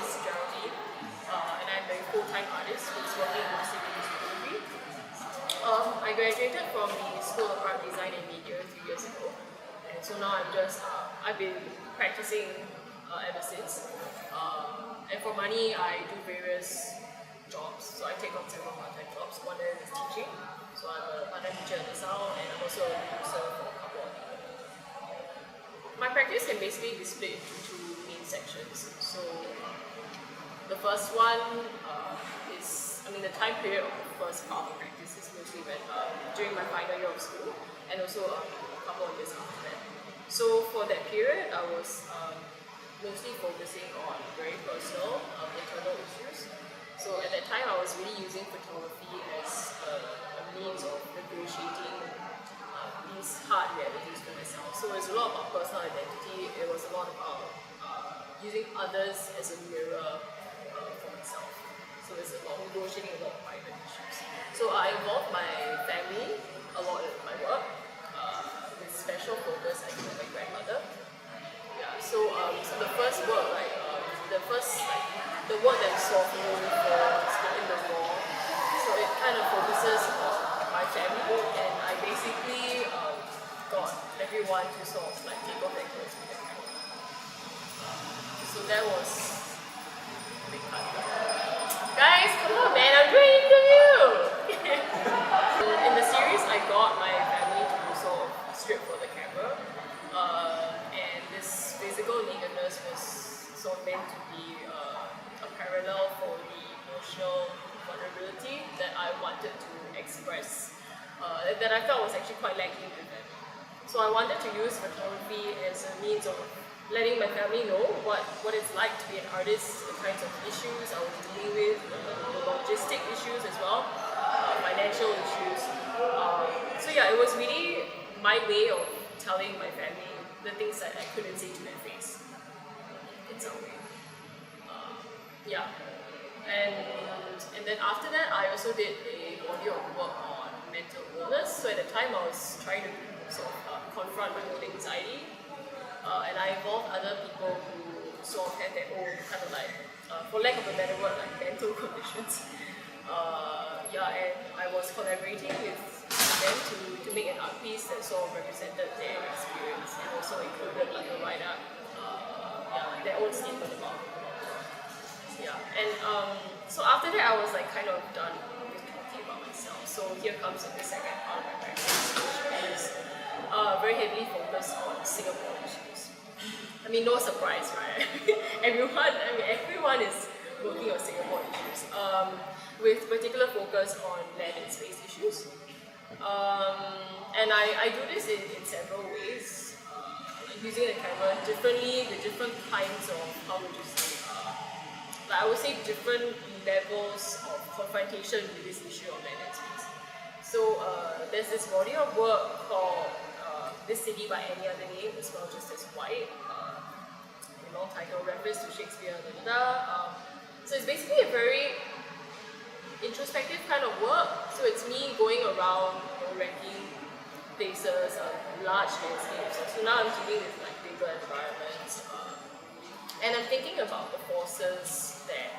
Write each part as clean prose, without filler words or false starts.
is Geraldine, and I'm a full-time artist who's working mostly in photography. I graduated from the School of Art Design and Media 3 years ago, and so now I've been practicing ever since. And for money, I do various jobs. So I take on several part-time jobs. One is teaching, so I'm a part-time teacher at NAFA, and I'm also a producer for a couple of people. My practice can basically be split into two main sections. So the first one is, the time period of the first part of practice is mostly when during my final year of school, and also a couple of years after that. So for that period, I was mostly focusing on very personal internal issues. So at that time, I was really using photography as a means of negotiating these hard realities for myself. So it's a lot about personal identity. It was a lot about using others as a mirror for myself. So it's about negotiating a lot of private issues. So I involved my family a lot in my work, with special focus I think on my grandmother. Yeah. So the first work, the work that you saw from me was in the wall. So it kind of focuses on my family, and I basically got everyone to sort of take off their clothes with their camera. So that was a big cut. Guys, come on man, I'm doing an interview! In the series, I got my family to sort of strip for the camera, and this physical nakedness was sort of meant to be a parallel for the emotional vulnerability that I wanted to express, that I felt was actually quite lacking with them. So I wanted to use photography as a means of letting my family know what it's like to be an artist, the kinds of issues I was dealing with, the logistic issues as well, financial issues. So yeah, it was really my way of telling my family the things that I couldn't say to their face, in some way. Yeah, and then after that, I also did a body of work on mental illness. So at the time, I was trying to sort of confront my own anxiety. And I involved other people who sort of had their own kind of for lack of a better word, mental conditions. And I was collaborating with them to make an art piece that sort of represented their experience, and also included a write-up, their own statement about it. And so after that, I was kind of done with talking about myself. So here comes the second part of my practice, which is very heavily focused on Singapore issues. No surprise, right? Everyone is working on Singapore issues, with particular focus on land and space issues. And I do this in several ways, using the camera differently, with different kinds of, I would say different levels of confrontation with this issue of land and space. So there's this body of work called This City by Any Other Name, as well just as White, a long title, reference to Shakespeare, so it's basically a very introspective kind of work. So it's me going around, wrecking places, large landscapes. So now I'm dealing with bigger environments, and I'm thinking about the forces that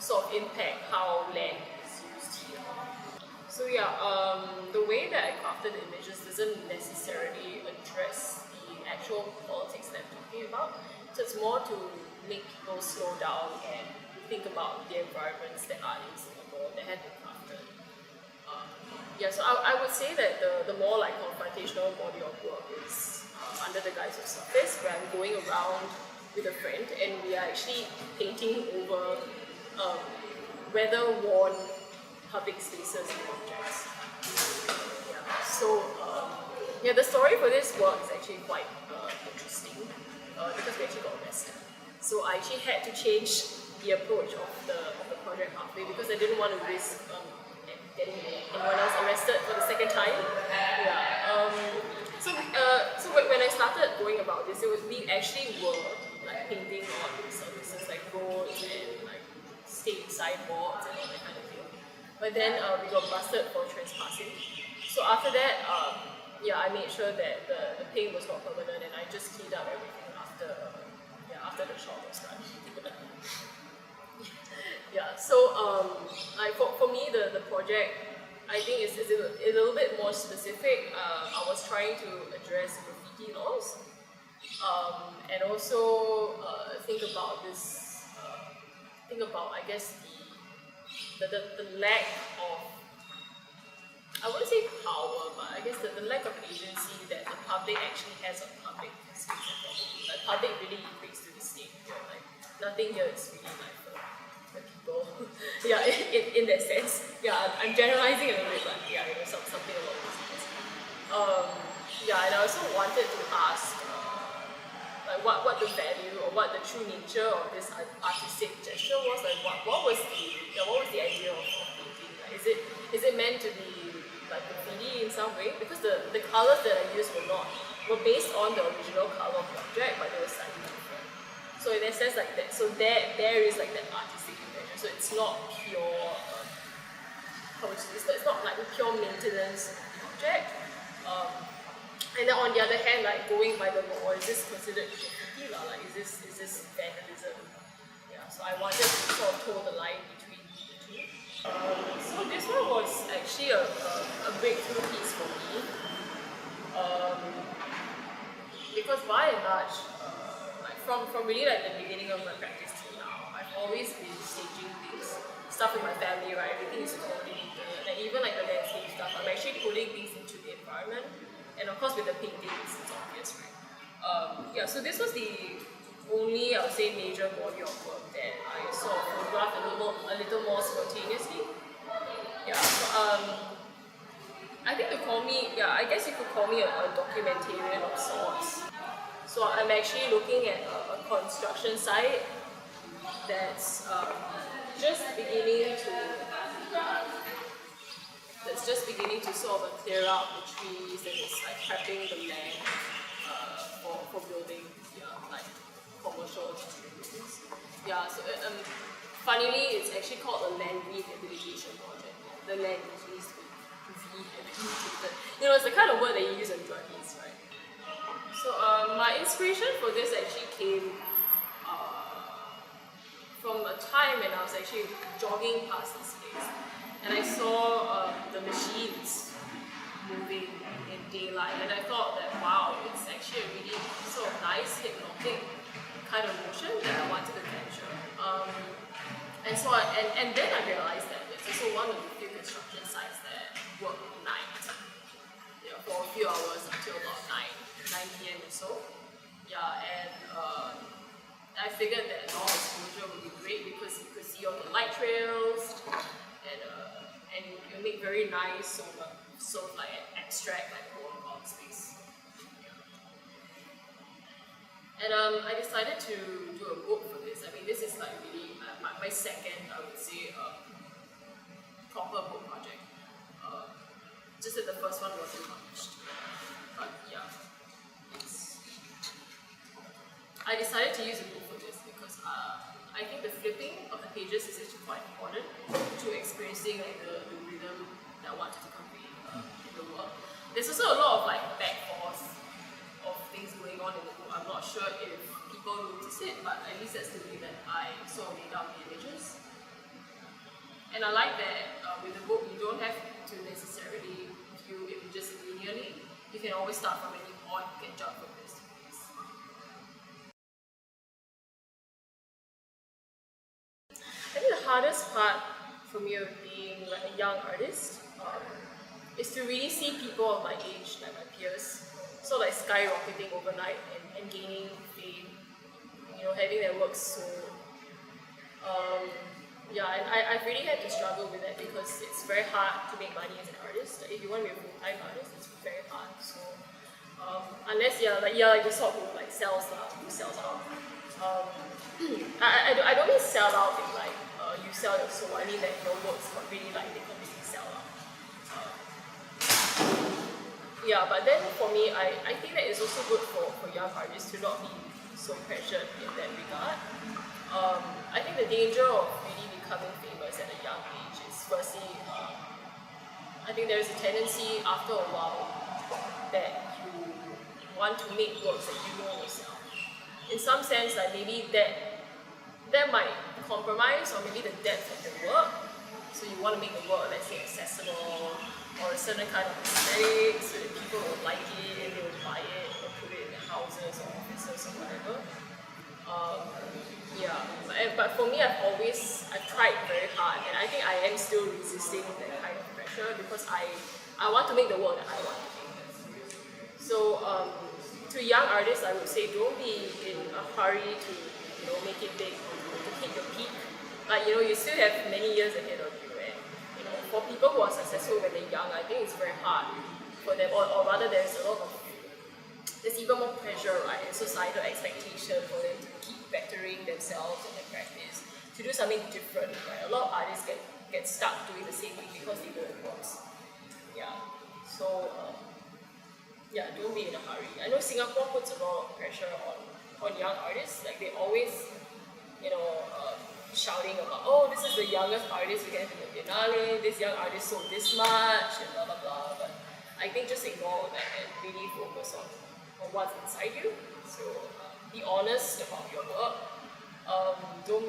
sort of impact how land is used here. So the way that I crafted the images doesn't necessarily address the actual politics that I'm talking about. So it's more to make people slow down and think about the environments that are in Singapore that have been crafted. So I would say that the more confrontational body of work is under the guise of surface, where I'm going around with a friend and we are actually painting over weather-worn public spaces and objects. The story for this work is actually quite interesting, because we actually got arrested. So I actually had to change the approach of the project halfway, because I didn't want to risk getting anyone else arrested for the second time. So when I started going about this, we actually were painting on surfaces like roads and state signboards and all that kind of thing. But then we got busted for trespassing. So after that, I made sure that the paint was not permanent, and I just cleaned up everything after the shot was done. Yeah, so like for me, the project, I think is a little bit more specific. I was trying to address graffiti laws, and also think about this, think about, I guess, the lack of, I wouldn't say power, but I guess the lack of agency that the public actually has on public space and property. Like, public really equates to the state here. Like, nothing here is really like the people. Yeah, in that sense. Yeah, I'm generalizing a little bit, but yeah, something along those lines. Yeah, and I also wanted to ask, like, what the value or what the true nature of this artistic gesture was. Like, what was the idea of painting? Like, is it meant to be like graffiti in some way? Because the colors that I used were based on the original color of the object, but they were slightly different. So in that sense, like that, so there is like that artistic intention. So it's not pure, it's not like pure maintenance of the object. And then on the other hand, like, going by the law, is this considered graffiti? Like, is this vandalism? Yeah. So I wanted to sort of toe the line between the two. So this one was actually a breakthrough piece for me, because by and large, like from really like the beginning of my practice till now, I've always been staging things, stuff with my family, right? Everything is coordinated, and even like the landscape stuff, I'm actually putting things into the environment, and of course with the paintings, it's obvious, right? Yeah. So this was the only, I would say, major body of work that I sort of photographed a little more spontaneously. Yeah, so, I think I guess you could call me a documentarian of sorts. So I'm actually looking at a construction site that's just beginning to sort of clear out the trees, and it's like prepping the land for building, like commercial buildings. Yeah, so funnily, it's actually called a land rehabilitation project. The land needs to be rehabilitated. It's the kind of word that you use on druggies, right? So my inspiration for this actually came from a time when I was actually jogging past this place, and I saw the machines moving in daylight, and I thought that, wow, it's actually a really sort of nice, hypnotic kind of motion that I wanted to capture. And so and then I realized that it's also one of the few construction sites that work at night, for a few hours until about 9 p.m. or so. Yeah, and I figured that long exposure would be great because you could see all the light trails, and you make very nice sort of like an abstract, like, poem about space. And I decided to do a book for this. I mean, this is like really my second, I would say, proper book project. Just that the first one wasn't published. But yeah, I decided to use a book for this because I think the flipping of the pages is actually quite important to experiencing like the rhythm that I wanted to convey in the work. There's also a lot of like back forth of things going on in the book. I'm not sure if people notice it, but at least that's the way that I sort of laid out the images. And I like that with the book, you don't have to necessarily view images linearly. You can always start from any point, you can jump from place to place. I think the hardest part for me of being like a young artist is to really see people of my age, like my peers, sort of like skyrocketing overnight and gaining fame, having their work sold. Yeah, and I've really had to struggle with that because it's very hard to make money as an artist. Like, if you want to be a full-time artist, it's very hard. So unless you're like the sort who like sells out. I don't mean sell out in like you sell your soul. I mean that your works really like they completely sell out. Yeah, but then for me, I think that it's also good for young artists to not be so pressured in that regard. I think the danger of really becoming famous at a young age is firstly, I think there is a tendency after a while that you want to make works that you know yourself. In some sense, like maybe that might compromise on maybe the depth of the work. So you want to make the work, let's say, accessible or a certain kind of aesthetic so that people will like it and they will buy it or put it in their houses or offices or whatever. But for me, I've tried very hard, and I think I am still resisting that kind of pressure because I want to make the work that I want to make. So to young artists, I would say don't be in a hurry to make it big, to hit your peak. Like you still have many years ahead of you, and for people who are successful when they're young, I think it's very hard for them, or rather there's even more pressure, right, and societal expectation for them to keep bettering themselves in their practice, to do something different, right? A lot of artists get stuck doing the same thing because they know it works. So don't be in a hurry. I know Singapore puts a lot of pressure on young artists, like they always, shouting about, oh, this is the youngest artist we get in the Biennale, this young artist sold this much, and blah blah blah, but I think just ignore that and really focus on what's inside you. So be honest about your work. Don't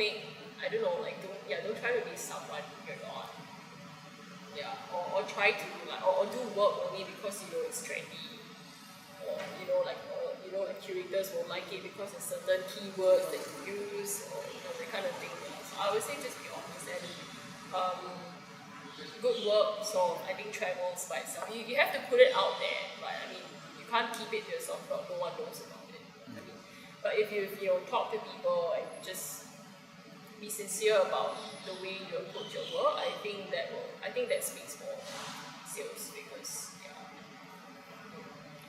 try to be someone you're not. Or try to or do work only because it's trendy. Or curators will like it because of certain keywords that you use or that kind of thing. So I would say just be honest and good work I think travels by itself. You have to put it out there, right? I mean, you can't keep it to yourself, but no one knows about it. I mean, but if you talk to people and just be sincere about the way you approach your work, I think that speaks more sales because